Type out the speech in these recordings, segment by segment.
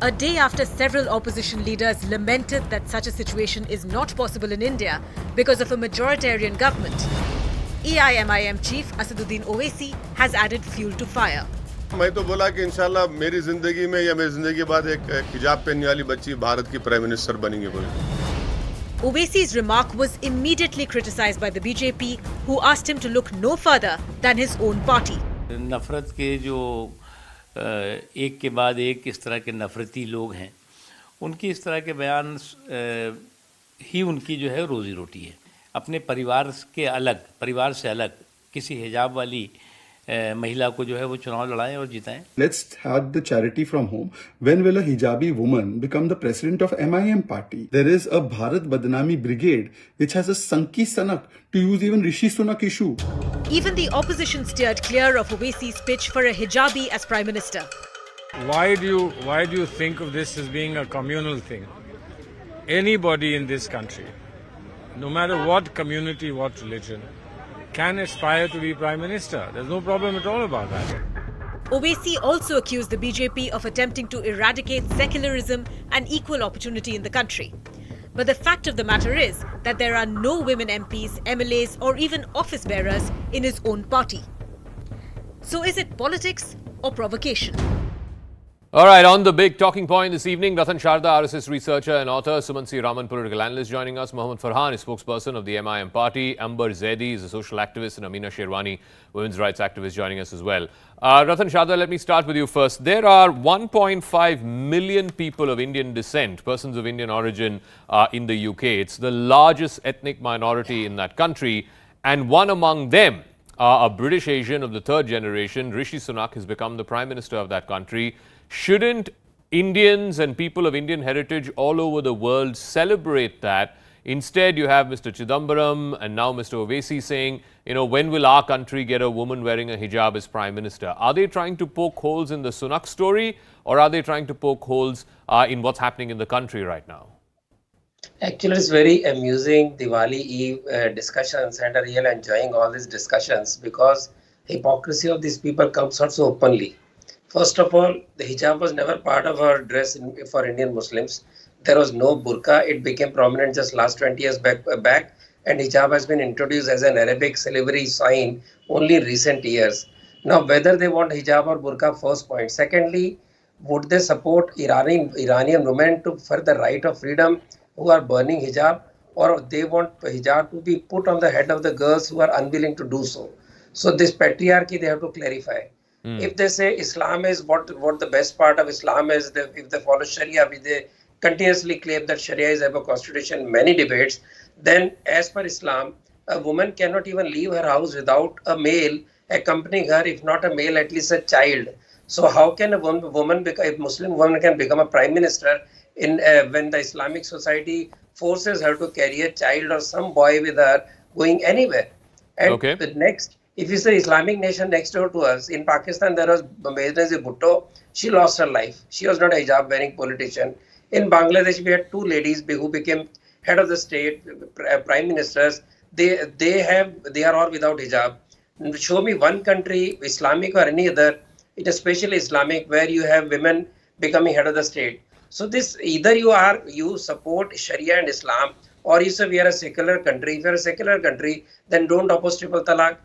A day after several opposition leaders lamented that such a situation is not possible in India because of a majoritarian government, AIMIM chief Asaduddin Owaisi has added fuel to fire. मैं तो बोला कि इंशाल्लाह मेरी जिंदगी में या मेरी जिंदगी के बाद एक हिजाब पहनने वाली बच्ची भारत की प्राइम मिनिस्टर बनेंगी बोले। Owaisi's remark was immediately criticized by the BJP, who asked him to look no further than his own party. नफरत के जो एक के बाद एक इस तरह के नफरती लोग हैं, उनकी इस तरह के बयान ही उनकी जो है रोजी रोटी है। अपने परिवार से अलग किसी हिजाब वाली महिला को जो है वो चुनाव लड़ाएं और जिताएं। Let's start the charity from home. When will a hijabi woman become the president of MIM party? There is a Bharat Badnami brigade which has a Sanki Sanak, to use even Rishi Sunak issue. Even the opposition steered clear of Owaisi's pitch for a hijabi as prime minister. Why do you think of this as being a communal thing? Anybody in this country, no matter what community, what religion, can aspire to be Prime Minister. There's no problem at all about that. Owaisi also accused the BJP of attempting to eradicate secularism and equal opportunity in the country. But the fact of the matter is that there are no women MPs, MLAs or even office bearers in his own party. So is it politics or provocation? All right, on the big talking point this evening, Ratan Sharda, RSS researcher and author, Suman C. Raman, political analyst, joining us. Mohammad Farhan is spokesperson of the MIM party. Amber Zaidi is a social activist, and Amina Sherwani, women's rights activist, joining us as well. Ratan Sharda, let me start with you first. There are 1.5 million people of Indian descent, persons of Indian origin, in the UK. It's the largest ethnic minority in that country, and one among them, a British Asian of the third generation, Rishi Sunak, has become the Prime Minister of that country. Shouldn't Indians and people of Indian heritage all over the world celebrate that? Instead, you have Mr. Chidambaram and now Mr. Owaisi saying, when will our country get a woman wearing a hijab as Prime Minister? Are they trying to poke holes in the Sunak story, or are they trying to poke holes in what's happening in the country right now? Actually, it's very amusing Diwali Eve discussions, and I really enjoying all these discussions because hypocrisy of these people comes out so openly. First of all, the hijab was never part of our dress for Indian Muslims. There was no burqa. It became prominent just last 20 years back, and hijab has been introduced as an Arabic slavery sign only in recent years. Now, whether they want hijab or burqa, first point. Secondly, would they support Iranian women for the right of freedom who are burning hijab, or they want hijab to be put on the head of the girls who are unwilling to do so? So this patriarchy they have to clarify. If they say Islam is what the best part of Islam is, if they follow Sharia, which they continuously claim that Sharia is above constitution, many debates, then as per Islam, a woman cannot even leave her house without a male accompanying her, if not a male, at least a child. So how can a Muslim woman can become a prime minister when the Islamic society forces her to carry a child or some boy with her going anywhere? And the next, if you say Islamic nation next door to us, in Pakistan there was Benazir Bhutto, she lost her life. She was not a hijab wearing politician. In Bangladesh we had two ladies who became head of the state, prime ministers. They are all without hijab. Show me one country, Islamic or any other, it is especially Islamic, where you have women becoming head of the state. So this, either you support Sharia and Islam, or you say we are a secular country. If you are a secular country, then don't oppose triple talaq.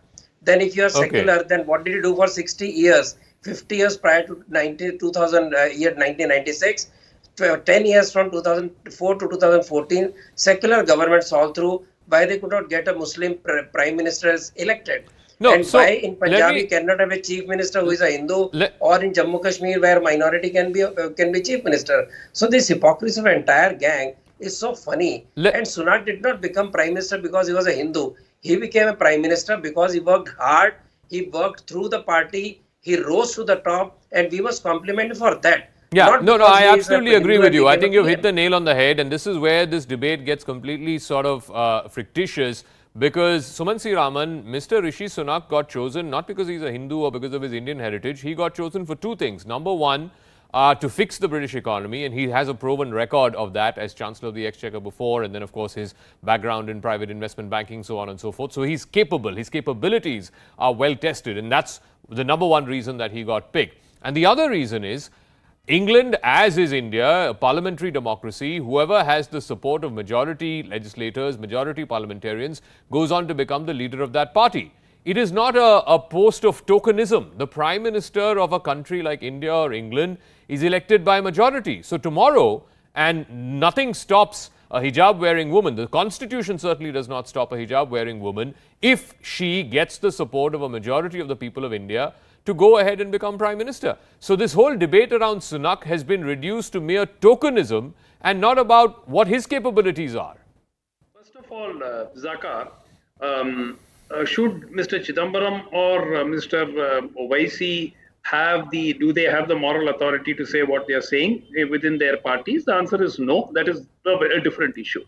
Then if you are secular, then what did you do for 60 years? 50 years prior to 1996, 10 years from 2004 to 2014, secular governments all through, why they could not get a Muslim prime minister elected? No, and why in Punjab we cannot have a chief minister who is a Hindu, or in Jammu Kashmir where minority can be chief minister? So this hypocrisy of entire gang is so funny. And Sunak did not become prime minister because he was a Hindu. He became a prime minister because he worked hard, he worked through the party, he rose to the top, and we must compliment him for that. Yeah, no, I absolutely agree with you. I think you've hit the nail on the head, and this is where this debate gets completely sort of fictitious, because Suman C. Raman, Mr. Rishi Sunak got chosen not because he's a Hindu or because of his Indian heritage. He got chosen for two things. Number one, to fix the British economy, and he has a proven record of that as Chancellor of the Exchequer before, and then of course his background in private investment banking, so on and so forth. So he's capable, his capabilities are well tested, and that's the number one reason that he got picked. And the other reason is, England, as is India, a parliamentary democracy, whoever has the support of majority legislators, majority parliamentarians, goes on to become the leader of that party. It is not a post of tokenism. The Prime Minister of a country like India or England is elected by majority. So tomorrow, and nothing stops a hijab-wearing woman, the Constitution certainly does not stop a hijab-wearing woman, if she gets the support of a majority of the people of India to go ahead and become Prime Minister. So this whole debate around Sunak has been reduced to mere tokenism and not about what his capabilities are. First of all, Zaka, should Mr. Chidambaram or Mr. Owaisi do they have the moral authority to say what they are saying within their parties? The answer is no. That is a different issue.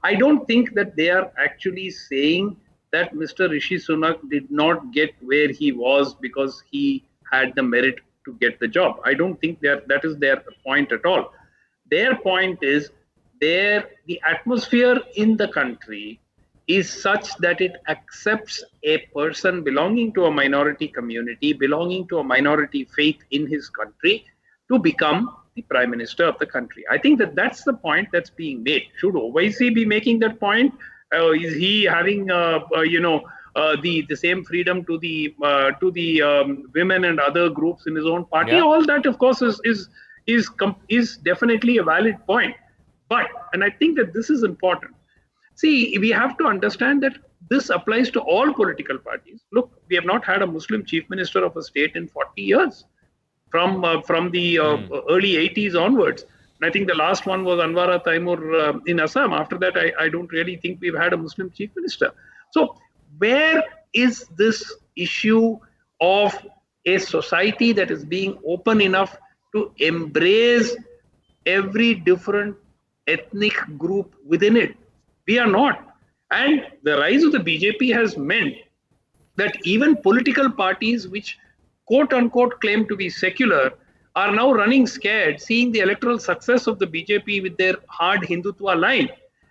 I don't think that they are actually saying that Mr. Rishi Sunak did not get where he was because he had the merit to get the job. I don't think that is their point at all. Their point is the atmosphere in the country is such that it accepts a person belonging to a minority community, belonging to a minority faith in his country, to become the Prime Minister of the country. I think that's the point that's being made. Should Owaisi be making that point? Is he having the same freedom to the women and other groups in his own party? Yeah. All that, of course, is definitely a valid point. But, and I think that this is important. See, we have to understand that this applies to all political parties. Look, we have not had a Muslim chief minister of a state in 40 years, from the early 80s onwards. And I think the last one was Anwara Taimur in Assam. After that, I don't really think we've had a Muslim chief minister. So where is this issue of a society that is being open enough to embrace every different ethnic group within it? We are not. And the rise of the BJP has meant that even political parties which quote unquote claim to be secular are now running scared, seeing the electoral success of the BJP with their hard Hindutva line.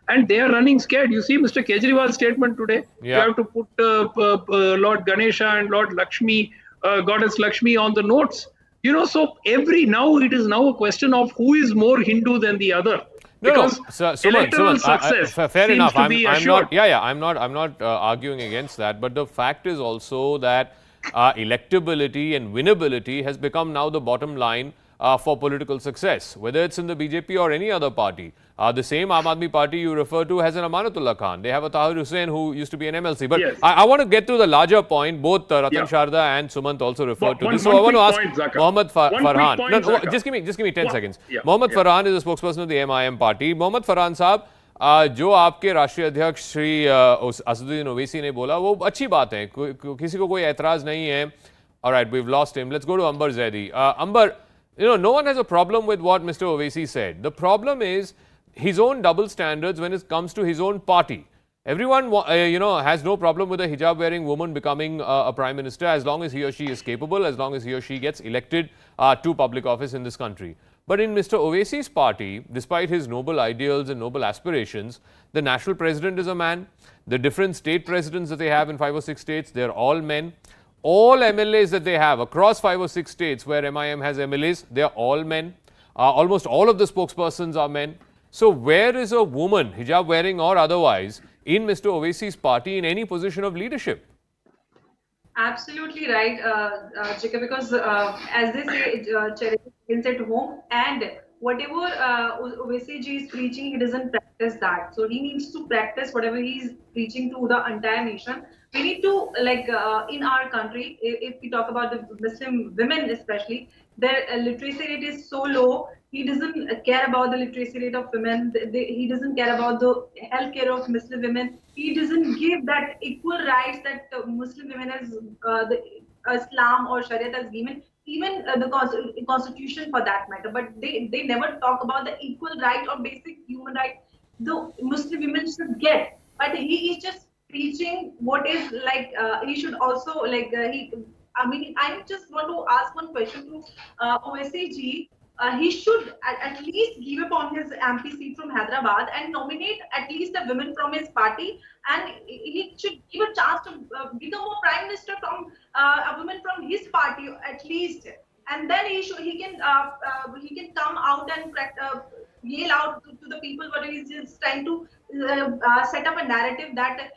And they are running scared. You see Mr. Kejriwal's statement today. Yeah. You have to put Lord Ganesha and Lord Lakshmi, Goddess Lakshmi on the notes. So now it is now a question of who is more Hindu than the other. Because electoral success fair seems enough. To be assured. I'm not arguing against that. But the fact is also that electability and winnability has become now the bottom line for political success, whether it's in the BJP or any other party. The same Aam Aadmi party you refer to has an Amanatullah Khan. They have a Tahir Hussain who used to be an MLC. But yes. I want to get to the larger point. Both Ratan Sharda and Sumant also referred to this. So I want to ask Mohammad Farhan. Just give me 10 seconds. Mohammad Farhan is a spokesperson of the MIM party. Mohammad Farhan साहब, जो आपके राष्ट्रीय अध्यक्ष श्री असदुद्दीन ओवैसी ने बोला वो अच्छी बात है, किसी को कोई ऐतराज नहीं है. All right, we've lost him. Let's go to Amber Zaidi. Amber, no one has a problem with what Mr. Owaisi said. The problem is his own double standards when it comes to his own party. Everyone, has no problem with a hijab-wearing woman becoming a prime minister as long as he or she is capable, as long as he or she gets elected to public office in this country. But in Mr. Owaisi's party, despite his noble ideals and noble aspirations, the national president is a man. The different state presidents that they have in 5 or 6 states, they're all men. All MLAs that they have across 5 or 6 states where MIM has MLAs, they're all men. Almost all of the spokespersons are men. So where is a woman, hijab wearing or otherwise, in Mr. Owaisi's party in any position of leadership? Absolutely right, Chika, because as they say, charity begins at home, and whatever Owaisi ji is preaching, he doesn't practice that. So he needs to practice whatever he is preaching to the entire nation. We need to, in our country, if we talk about the Muslim women especially, their literacy rate is so low. He doesn't care about the literacy rate of women. He doesn't care about the healthcare of Muslim women. He doesn't give that equal rights that Muslim women as the Islam or Sharia has given, even the constitution for that matter. But they never talk about the equal right or basic human right the Muslim women should get. But he is just preaching what is he should also I just want to ask one question to Owaisi ji. He should at least give up on his MP seat from Hyderabad and nominate at least a woman from his party, and he should give a chance to become a prime minister from a woman from his party at least. and then he can come out and yell out to the people what he is trying to set up a narrative that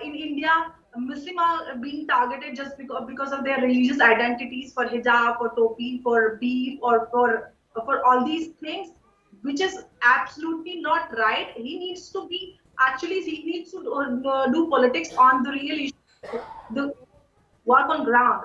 in India Muslims are being targeted just because of their religious identities, for hijab, for topi, for beef, or for all these things, which is absolutely not right. He needs to do politics on the real issue, the work on ground.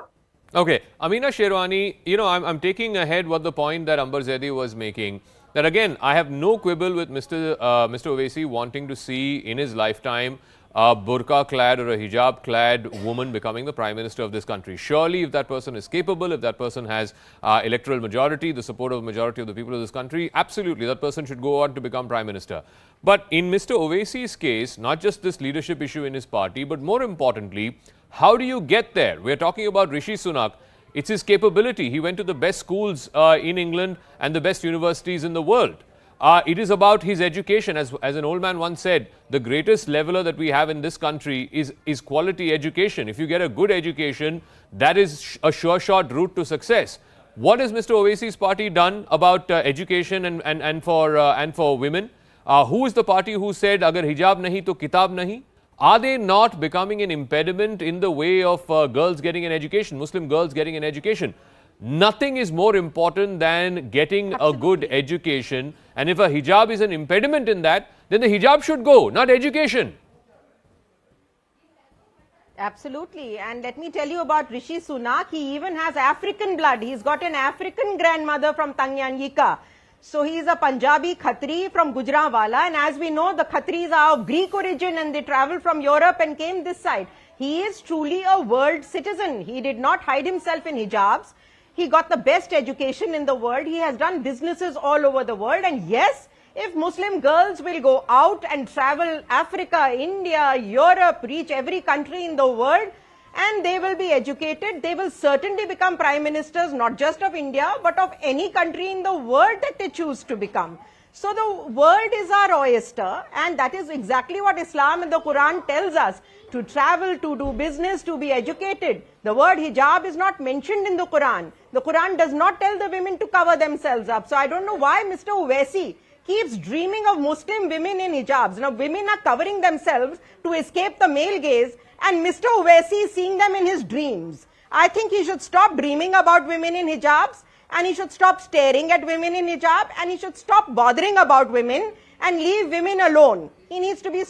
Okay, Amina Sherwani, I'm taking ahead what the point that Amber Zaidi was making. That again, I have no quibble with Mr. Owaisi wanting to see in his lifetime a burqa-clad or a hijab-clad woman becoming the Prime Minister of this country. Surely, if that person is capable, if that person has electoral majority, the support of the majority of the people of this country, absolutely, that person should go on to become Prime Minister. But in Mr. Owaisi's case, not just this leadership issue in his party, but more importantly, how do you get there? We're talking about Rishi Sunak. It's his capability. He went to the best schools in England and the best universities in the world. It is about his education. As an old man once said, the greatest leveler that we have in this country is quality education. If you get a good education, that is a sure shot route to success. What has Mr. Owaisi's party done about education and for women? Who is the party who said, agar hijab nahi to kitab nahi? Are they not becoming an impediment in the way of girls getting an education, Muslim girls getting an education? Nothing is more important than getting a good education. And if a hijab is an impediment in that, then the hijab should go, not education. Absolutely. And let me tell you about Rishi Sunak. He even has African blood. He's got an African grandmother from Tanganyika. So he is a Punjabi Khatri from Gujranwala, and as we know, the Khatris are of Greek origin and they traveled from Europe and came this side. He is truly a world citizen. He did not hide himself in hijabs. He got the best education in the world. He has done businesses all over the world. And yes, if Muslim girls will go out and travel Africa, India, Europe, reach every country in the world, and they will be educated, they will certainly become prime ministers, not just of India, but of any country in the world that they choose to become. So the world is our oyster, and that is exactly what Islam and the Quran tells us. To travel, to do business, to be educated. The word hijab is not mentioned in the Quran. The Quran does not tell the women to cover themselves up. So I don't know why Mr. Owaisi keeps dreaming of Muslim women in hijabs. Now women are covering themselves to escape the male gaze, and Mr. Owaisi is seeing them in his dreams. I think he should stop dreaming about women in hijabs, and he should stop staring at women in hijab, and he should stop bothering about women and leave women alone. He needs to be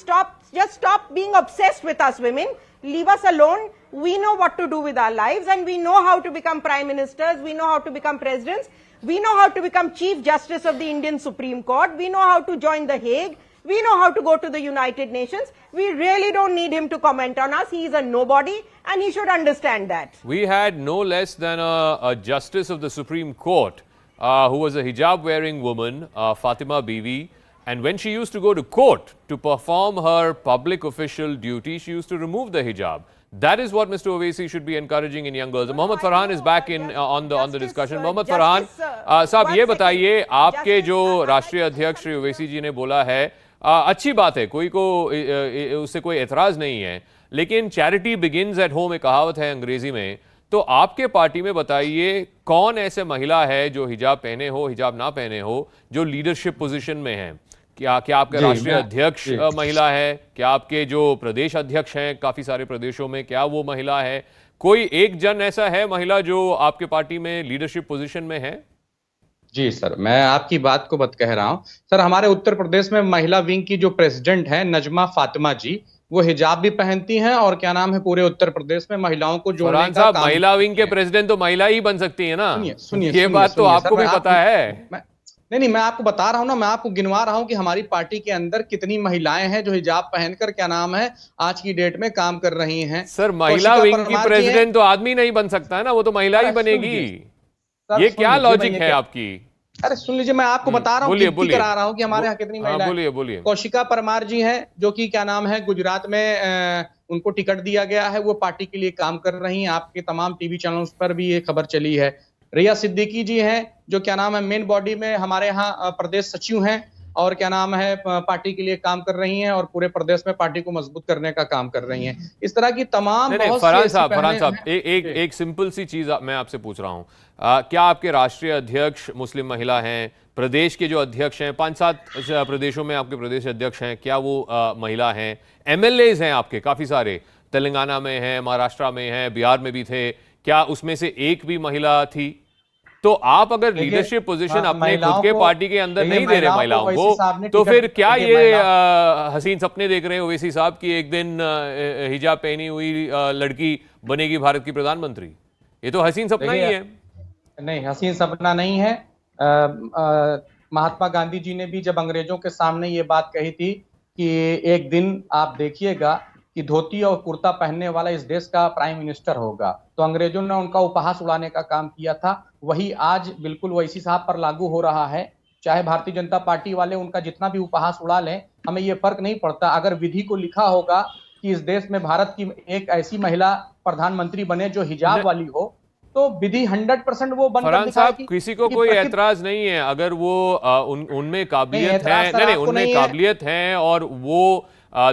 just stop being obsessed with us women. Leave us alone. We know what to do with our lives, and we know how to become prime ministers. We know how to become presidents. We know how to become Chief Justice of the Indian Supreme Court. We know how to join the Hague. We know how to go to the United Nations. We really don't need him to comment on us. He is a nobody, and he should understand that. We had no less than a Justice of the Supreme Court who was a hijab-wearing woman, Fatima Bibi. And when she used to go to court to perform her public official duty, she used to remove the hijab. That is what Mr. Owaisi should be encouraging in young girls. Mohammad Farhan is back in on the discussion. Mohammad Farhan, साहब ये बताइए, आपके जो राष्ट्रीय अध्यक्ष श्री ओवैसी जी ने बोला है, अच्छी बात है, कोई को उससे कोई एतराज नहीं है, लेकिन चैरिटी बिगिंस एट होम एक कहावत है अंग्रेजी में. तो आपके पार्टी में बताइए, कौन ऐसे महिला है जो हिजाब पहने हो, हिजाब ना पहने हो, जो लीडरशिप पोजीशन में है? क्या आपके राष्ट्रीय अध्यक्ष महिला है? क्या आपके जो प्रदेश अध्यक्ष हैं काफी सारे प्रदेशों में, क्या वो महिला है? कोई एक जन ऐसा है महिला जो आपके पार्टी में लीडरशिप पोजीशन में है? जी सर, मैं आपकी बात को बत कह रहा हूं. सर, हमारे उत्तर प्रदेश में महिला विंग की जो प्रेसिडेंट है नजमा फातिमा जी, वो हिजाब भी पहनती हैं और क्या नाम है, पूरे उत्तर प्रदेश में महिलाओं को जोड़ने का काम. महिला विंग के प्रेसिडेंट तो महिला ही बन सकती है ना? सुनिए, ये बात तो आपको भी पता है. नहीं, मैं आपको बता रहा हूं ना, मैं आपको गिनवा रहा हूं कि हमारी पार्टी के अंदर कितनी महिलाएं हैं जो हिजाब पहनकर क्या नाम है आज की डेट में काम कर रही हैं. सर, महिला विंग की प्रेसिडेंट तो आदमी नहीं बन सकता है ना, वो तो महिला ही बनेगी. ये क्या लॉजिक है आपकी? अरे सुन लीजिए, मैं आपको बता रहा हूँ, करा रहा हूँ कि हमारे यहाँ कितनी महिलाएं. बोलिए. कौशिका परमार जी हैं, जो कि क्या नाम है गुजरात में उनको टिकट दिया गया है, वो पार्टी के लिए काम कर रही हैं. आपके तमाम टीवी चैनलों पर भी ये खबर चली है. रिया सिद्दीकी जी हैं, जो क्या नाम है मेन बॉडी में हमारे यहाँ प्रदेश सचिव हैं और क्या नाम है पार्टी के लिए काम कर रही हैं और पूरे प्रदेश में पार्टी को मजबूत करने का काम कर रही हैं. इस तरह की तमाम फरहान साहब, एक सिंपल सी चीज मैं आपसे पूछ रहा हूं. क्या आपके राष्ट्रीय अध्यक्ष मुस्लिम महिला हैं? प्रदेश के जो अध्यक्ष हैं, 5-7 प्रदेशों में आपके प्रदेश अध्यक्ष हैं, क्या वो महिला हैं? एमएलएज हैं आपके काफ़ी सारे, तेलंगाना में हैं, महाराष्ट्र में हैं, बिहार में भी थे, क्या उसमें से एक भी महिला थी? तो आप अगर लीडरशिप पोजीशन अपने खुद के पार्टी के अंदर नहीं दे रहे महिलाओं को, तो फिर क्या ये हसीन सपने देख रहे हैं ओवैसी साहब की एक दिन हिजाब पहनी हुई लड़की बनेगी भारत की प्रधानमंत्री? ये तो हसीन सपना ही है। नहीं, हसीन सपना नहीं है। महात्मा गांधी जी ने भी जब अंग्रेजों के सामने ये बात कही थी कि एक दिन आप देखिएगा कि धोती और कुर्ता पहनने वाला इस देश का प्राइम मिनिस्टर होगा, तो अंग्रेजों ने उनका उपहास उड़ाने का काम किया था। वही आज बिल्कुल ओवैसी साहब पर लागू हो रहा है। चाहे भारतीय जनता पार्टी वाले उनका जितना भी उपहास उड़ा लें, हमें ये फर्क नहीं पड़ता। अगर विधि को लिखा होगा कि इस देश में भारत की एक ऐसी महिला प्रधानमंत्री बने जो हिजाब वाली हो, तो विधि 100% वो बनकर फरहान दिखाएगी। साहब, किसी को कोई ऐतराज नहीं है अगर वो उनमें काबिलियत है, नहीं उनमें काबिलियत है और वो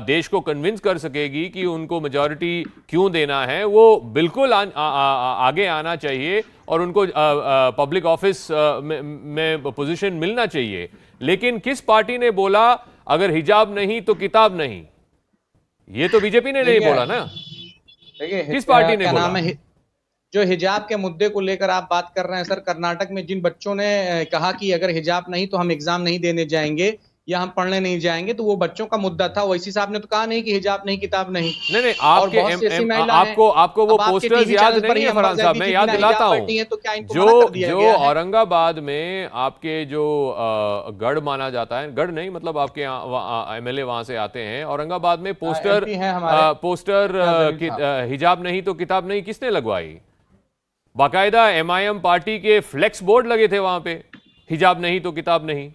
देश को कन्विंस कर सकेगी कि उनको मेजॉरिटी क्यों देना है, वो बिल्कुल आगे आना चाहिए और उनको पब्लिक ऑफिस में पोजीशन मिलना चाहिए। लेकिन किस पार्टी ने बोला अगर हिजाब नहीं तो किताब नहीं? ये तो बीजेपी ने नहीं बोला ना। किस पार्टी ने बोला? जो हिजाब के मुद्दे को लेकर आप बात कर रहे हैं सर, कर्नाटक में जिन बच्चों ने कहा कि अगर हिजाब नहीं तो हम एग्जाम नहीं देने जाएंगे या हम पढ़ने नहीं जाएंगे, तो वो बच्चों का मुद्दा था। ओवैसी साहब ने तो कहा नहीं कि हिजाब नहीं किताब नहीं। नहीं आपको वो पोस्टर्स याद नहीं है फरहान साहब? मैं याद दिलाता हूँ, जो औरंगाबाद में आपके जो गढ़ माना जाता है, गढ़ नहीं मतलब आपके एमएलए वहां से आते हैं, औरंगाबाद में पोस्टर हिजाब नहीं तो किताब नहीं किसने लगवाई? बाकायदा एमआईएम पार्टी के फ्लेक्स बोर्ड लगे थे वहां पे, हिजाब नहीं तो किताब नहीं।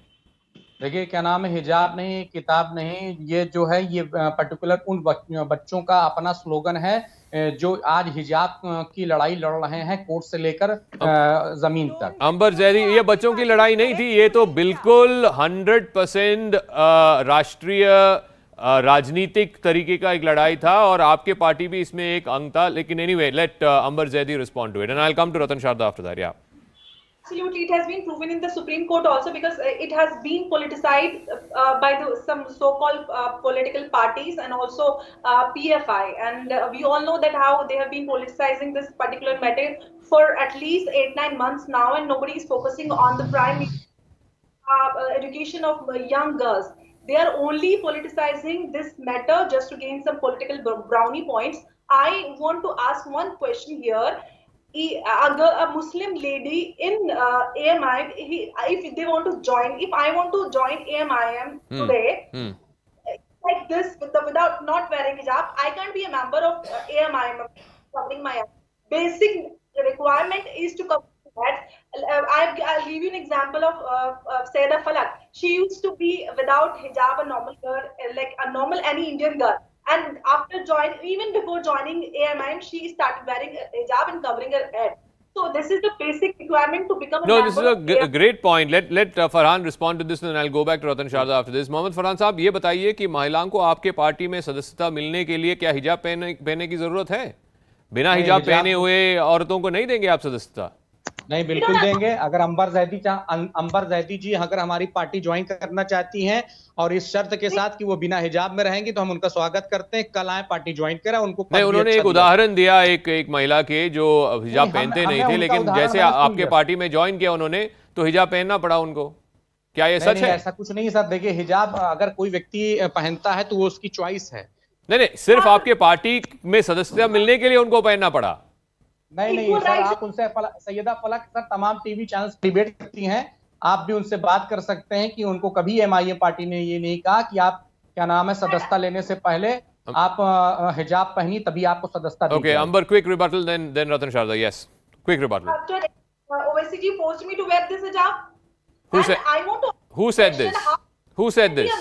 देखिए क्या नाम है, हिजाब नहीं किताब नहीं, ये जो है ये पर्टिकुलर उन बच्चों का अपना स्लोगन है जो आज हिजाब की लड़ाई लड़ रहे हैं कोर्ट से लेकर जमीन तक। अंबर जैदी, ये बच्चों की लड़ाई नहीं थी, ये तो बिल्कुल 100% राष्ट्रीय राजनीतिक तरीके का एक लड़ाई था और आपके पार्टी भी इसमें एक अंग था। लेकिन anyway, let Ambar Zaidi respond to it and I will come to Ratan Sharda after that. Yeah Absolutely, it has been proven in the Supreme Court also, because it has been politicized by some so-called political parties and also PFI, and we all know that how they have been politicizing this particular matter for at least 8-9 months now, and nobody is focusing on the prime education of young girls. They are only politicizing this matter just to gain some political brownie points. I want to ask one question here. A Muslim lady in AMI, if they want to join, if I want to join AMIM today, like this, without not wearing hijab, I can't be a member of AMIM. Covering my basic requirement is to cover that. I'll give you an example of Sayeda Falak. She used to be without hijab, a normal girl, like a normal any Indian girl. And after joining, even before joining AMIM, she started wearing a hijab and covering her head. So this is the basic requirement to become a member. No, this is a great point. Let Farhan respond to this and I'll go back to Ratan Sharda after this. Mohammad Farhan sahab, ये बताइए कि महिलाओं को आपके party में सदस्यता मिलने के लिए क्या हिजाब पहनने की जरूरत है? बिना हिजाब पहने हुए औरतों को नहीं देंगे आप सदस्यता? नहीं, बिल्कुल देंगे। अगर अंबर जैदी जी अगर हमारी पार्टी ज्वाइन करना चाहती हैं और इस शर्त के साथ कि वो बिना हिजाब में रहेंगी, तो हम उनका स्वागत करते हैं। कल आए पार्टी ज्वाइन करें उनको। नहीं, उन्होंने एक उदाहरण दिया एक महिला के जो हिजाब पहनते नहीं थे, लेकिन जैसे आपके पार्टी में ज्वाइन किया उन्होंने तो हिजाब पहनना पड़ा उनको। क्या ये सच है? ऐसा कुछ नहीं सर। देखिए, हिजाब अगर कोई व्यक्ति पहनता है तो वो उसकी चॉइस है। नहीं, सिर्फ आपके पार्टी में सदस्यता मिलने के लिए उनको पहनना पड़ा? नहीं सर, आप उनसे सैयदा फलक सर तमाम टीवी चैनल्स डिबेट करती हैं, आप भी उनसे बात कर सकते हैं कि उनको कभी एमआईएम पार्टी ने ये नहीं कहा कि आप क्या नाम है सदस्यता लेने से पहले आप हिजाब पहनी तभी आपको सदस्यता दी। Okay, Ambar, quick rebuttal, then Ratan Sharda. Yes, quick rebuttal. OIC ji forced me to wear this hijab. Who said this? Who said this?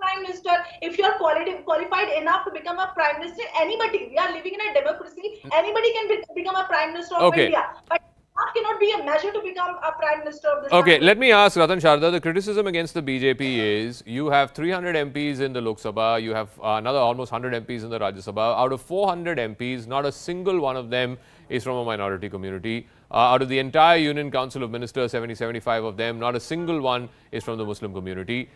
Prime Minister, if you are qualified enough to become a Prime Minister, anybody, we are living in a democracy, anybody can become a Prime Minister of India. But that cannot be a measure to become a Prime Minister of this country. Let me ask Ratan Sharda, the criticism against the BJP is you have 300 MPs in the Lok Sabha, you have another almost 100 MPs in the Rajya Sabha. Out of 400 MPs, not a single one of them is from a minority community. out of the entire Union Council of Ministers, 75 of them, not a single one is from the Muslim community.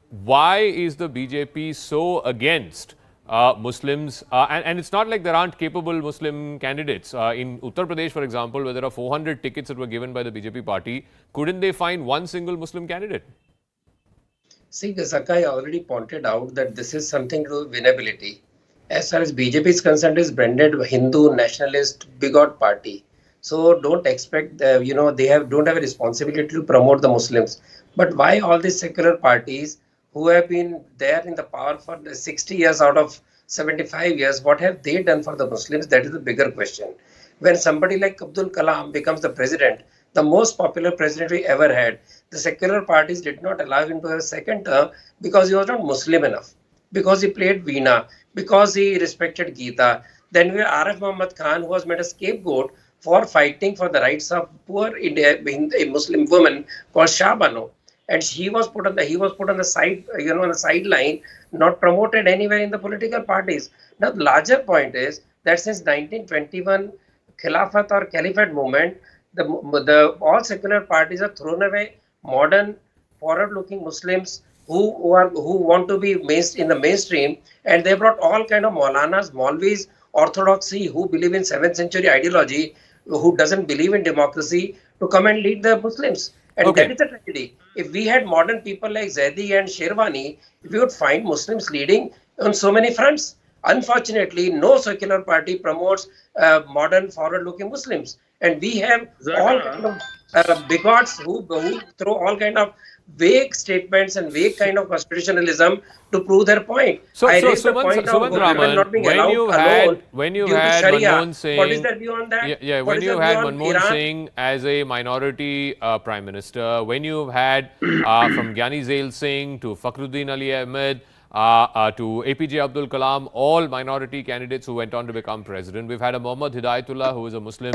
Why is the BJP so against Muslims? And it's not like there aren't capable Muslim candidates. In Uttar Pradesh, for example, where there are 400 tickets that were given by the BJP party, couldn't they find one single Muslim candidate? See, Sakai already pointed out that this is something to do with winnability. As far as BJP is concerned, is branded Hindu nationalist bigot party. So don't expect, they don't have a responsibility to promote the Muslims. But why all these secular parties who have been there in the power for 60 years out of 75 years, what have they done for the Muslims? That is the bigger question. When somebody like Abdul Kalam becomes the president, the most popular president we ever had, the secular parties did not allow him to have a second term because he was not Muslim enough, because he played Veena, because he respected Gita. Then we have Arif Muhammad Khan, who was made a scapegoat for fighting for the rights of poor India, a Muslim woman called Shah Bano. And he was put on the side, on the sideline, not promoted anywhere in the political parties. Now, the larger point is that since 1921 Khilafat or Caliphate movement, the all secular parties have thrown away modern, forward-looking Muslims who want to be in the mainstream, and they brought all kind of Maulanas, Maulvis, orthodoxy, who believe in 7th century ideology, who doesn't believe in democracy, to come and lead the Muslims. And that is the tragedy. If we had modern people like Zaidi and Sherwani, we would find Muslims leading on so many fronts. Unfortunately, no secular party promotes modern, forward-looking Muslims. And we have all kind of bigots who throw all kind of vague statements and vague kind of constitutionalism to prove their point. I raised the point of women not being allowed when you had Manmohan Singh, what is their view on that? When you had Manmohan Singh as a minority prime minister, when you had from Gyani Zail Singh to Fakhruddin Ali Ahmed to APJ Abdul Kalam, all minority candidates who went on to become president. We've had a Muhammad Hidayatullah, who is a Muslim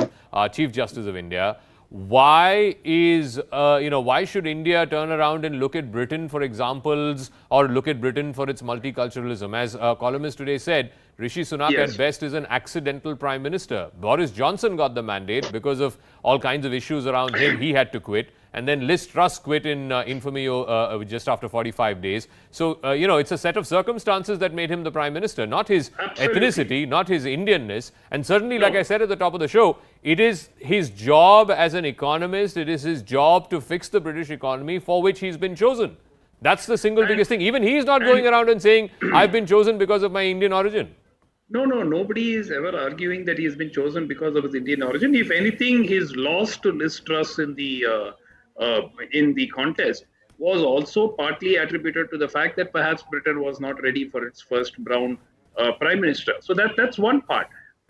Chief Justice of India. Why should India turn around and look at Britain for examples, or look at Britain for its multiculturalism? As a columnist today said, Rishi Sunak at best is an accidental prime minister. Boris Johnson got the mandate because of all kinds of issues around him. He had to quit. And then Liz Truss quit in infamy just after 45 days. So, it's a set of circumstances that made him the prime minister, not his ethnicity, not his Indianness. And certainly, like I said at the top of the show, it is his job as an economist, it is his job to fix the British economy, for which he's been chosen. That's the single biggest thing. Even he is not going around and saying, I've been chosen because of my Indian origin. No, nobody is ever arguing that he has been chosen because of his Indian origin. If anything, his loss to Liz Truss in the contest was also partly attributed to the fact that perhaps Britain was not ready for its first brown prime minister. So that's one part.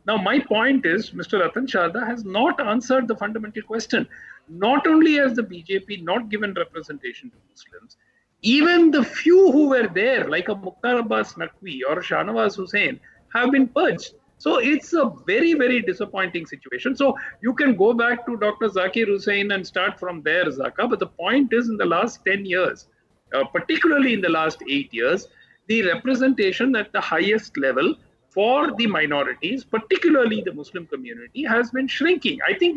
Now, my point is, Mr. Ratan Sharda has not answered the fundamental question. Not only has the BJP not given representation to Muslims, even the few who were there, like a Mukhtar Abbas Naqvi or Shahnawaz Hussain, have been purged. So it's a very, very disappointing situation. So you can go back to Dr. Zakir Hussain and start from there, Zaka. But the point is, in the last 10 years, particularly in the last 8 years, the representation at the highest level for the minorities, particularly the Muslim community, has been shrinking. I think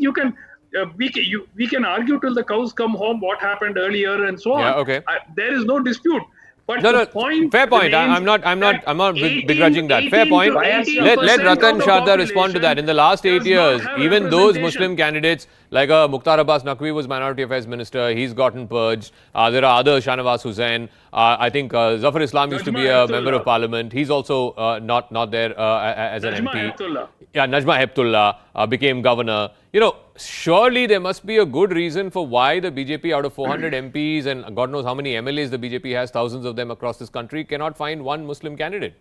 we can argue till the cows come home what happened earlier and so on. Yeah, okay. There is no dispute. But fair point. I'm not begrudging that. Fair point. Let Ratan Sharda respond to that. In the last 8 years, even those Muslim candidates, like Mukhtar Abbas Naqvi was Minority Affairs Minister, he's gotten purged. There are other, Shahnawaz Hussain. I think Zafar Islam used to be a member of parliament. He's also not there as an MP. Yeah, Najma Heptullah became governor. Surely there must be a good reason for why the BJP, out of 400 MPs and God knows how many MLAs the BJP has, thousands of them across this country, cannot find one Muslim candidate.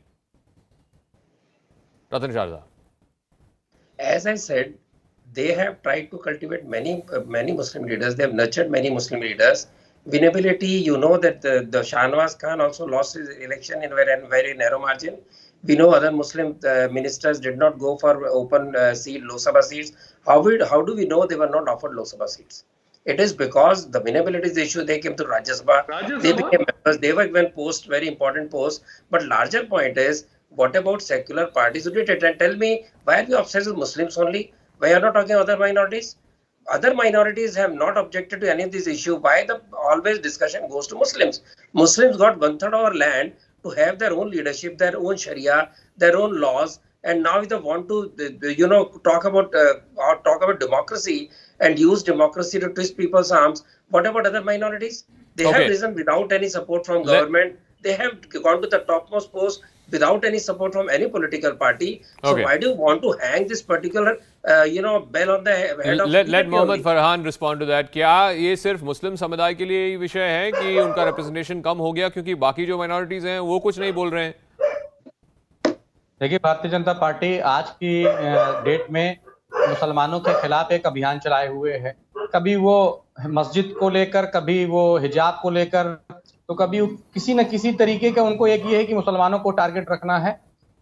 Ratan Sharda. As I said, they have tried to cultivate many Muslim leaders. They have nurtured many Muslim leaders. Winnability, that the Shahnawaz Khan also lost his election in a very narrow margin. We know other Muslim ministers did not go for open seat, Lok Sabha seats. How do we know they were not offered Lok Sabha seats? It is because the winnability is the issue. They came to Rajya Sabha. They became members. They were given posts, very important posts. But larger point is, what about secular parties? Would you tell me, why are we obsessed with Muslims only? Why are you not talking other minorities? other minorities have not objected to any of this issue, why the always discussion goes to Muslims? Muslims got 1/3 of our land to have their own leadership, their own Sharia, their own laws, and now if they want to, talk about democracy and use democracy to twist people's arms. What about other minorities? They have risen without any support from government. They have gone to the topmost post without any support from any political party. So why do you want to hang this particular, bell on the head of? Let Mohammad Farhan respond to that. क्या ये सिर्फ मुस्लिम समुदाय के लिए ही विषय है कि उनका रिप्रेजेंटेशन कम हो गया क्योंकि बाकी जो माइनॉरिटीज हैं वो कुछ नहीं बोल रहे हैं? देखिए, भारतीय जनता पार्टी आज की डेट में मुसलमानों के खिलाफ एक अभियान चलाए हुए है। कभी वो मस्जिद को लेकर, कभी वो हिजाब को लेकर, तो कभी किसी न किसी तरीके का उनको एक ये है कि मुसलमानों को टारगेट रखना है।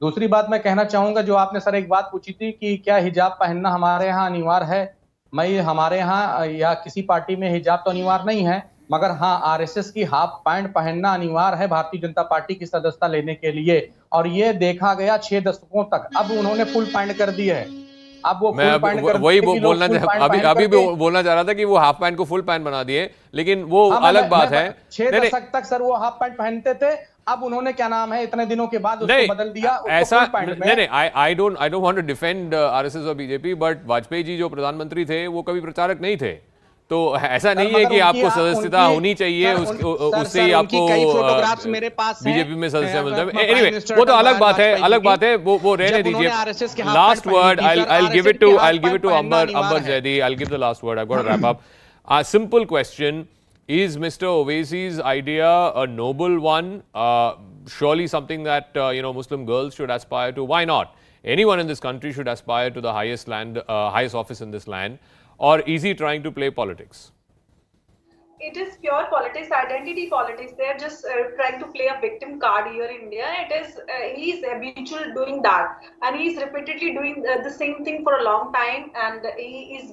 दूसरी बात मैं कहना चाहूंगा, जो आपने सर एक बात पूछी थी कि क्या हिजाब पहनना हमारे यहाँ अनिवार्य है। मैं हमारे यहाँ या किसी पार्टी में हिजाब तो अनिवार्य नहीं है, मगर हाँ आरएसएस की हाफ पैंट पहनना अनिवार्य है भारतीय जनता पार्टी की सदस्यता लेने के लिए, और ये देखा गया 6 दशकों तक। अब उन्होंने फुल पैंट कर दी है। अब वो मैं वही अभी भी बोलना चाह रहा था कि वो हाफ पैंट को फुल पैंट बना दिए, लेकिन वो अलग बात है। 6 दशक तक सर वो हाफ पैंट पहनते थे, अब उन्होंने क्या नाम है इतने दिनों के बाद उसको बदल दिया। ऐसा नहीं, I don't want to defend RSS और बीजेपी, बट वाजपेयी जी जो प्रधानमंत्री थे वो कभी प्रचारक नहीं थे, तो ऐसा नहीं है कि आपको सदस्यता होनी चाहिए उससे ही आपको बीजेपी में सदस्य मिलता है। एनीवे, वो तो अलग बात है, वो रहने दीजिए। Last word I'll give it to Amber Zaidi. I'll give the last word. I've got to wrap up. A simple question: is Mr. Owaisi's idea a noble one? Surely something that Muslim girls should aspire to. Why not? Anyone in this country should aspire to the highest office in this land. Or is he trying to play politics? It is pure politics, identity politics. They are just trying to play a victim card here in India. It is he's habitual doing that, and he's repeatedly doing the same thing for a long time, and he is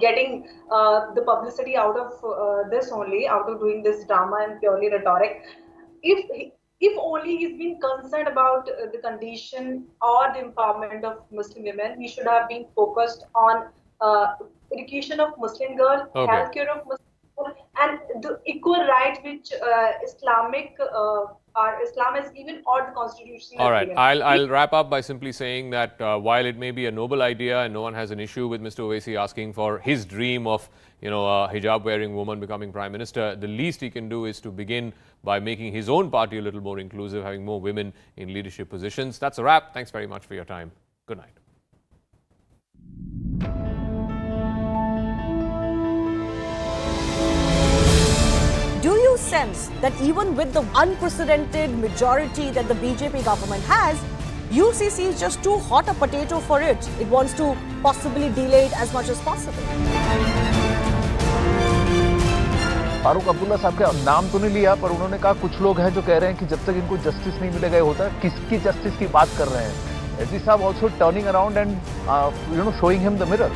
getting the publicity out of this only, out of doing this drama and purely rhetoric. If only he's been concerned about the condition or the empowerment of Muslim women, he should have been focused on education of Muslim girls, healthcare of Muslim girls, and the equal rights which Islam has given, or the Constitution. All right, I'll wrap up by simply saying that while it may be a noble idea and no one has an issue with Mr. Owaisi asking for his dream of a hijab-wearing woman becoming Prime Minister, the least he can do is to begin by making his own party a little more inclusive, having more women in leadership positions. That's a wrap. Thanks very much for your time. Good night. Do you sense that even with the unprecedented majority that the BJP government has, UCC is just too hot a potato for it? It wants to possibly delay it as much as possible. Farooq Abdullah साहब का नाम तो नहीं लिया, पर उन्होंने कहा कुछ लोग हैं जो कह रहे हैं कि जब तक इनको जस्टिस नहीं मिलेगा, होता है किसकी जस्टिस की बात कर रहे हैं। एसडी साहब also turning around and showing him the mirror.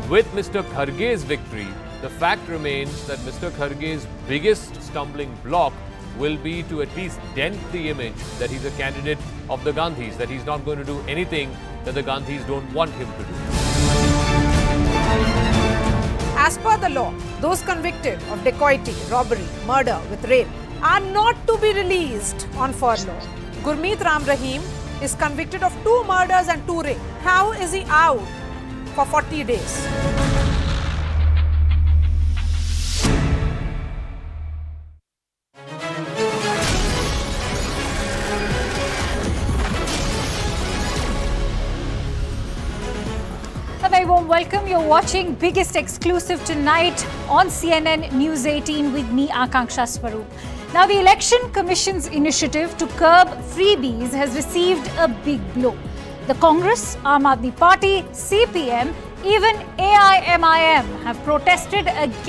With Mr. Kharge's victory, the fact remains that Mr. Kharge's biggest stumbling block will be to at least dent the image that he's a candidate of the Gandhis, that he's not going to do anything that the Gandhis don't want him to do. As per the law, those convicted of dacoity, robbery, murder with rape are not to be released on furlough. Gurmeet Ram Rahim is convicted of 2 murders and 2 rape. How is he out for 40 days? A very warm welcome. You're watching Biggest Exclusive tonight on CNN News 18 with me, Akanksha Swaroop. Now, the Election Commission's initiative to curb freebies has received a big blow. The Congress, Aam Aadmi Party, CPM, even AIMIM have protested against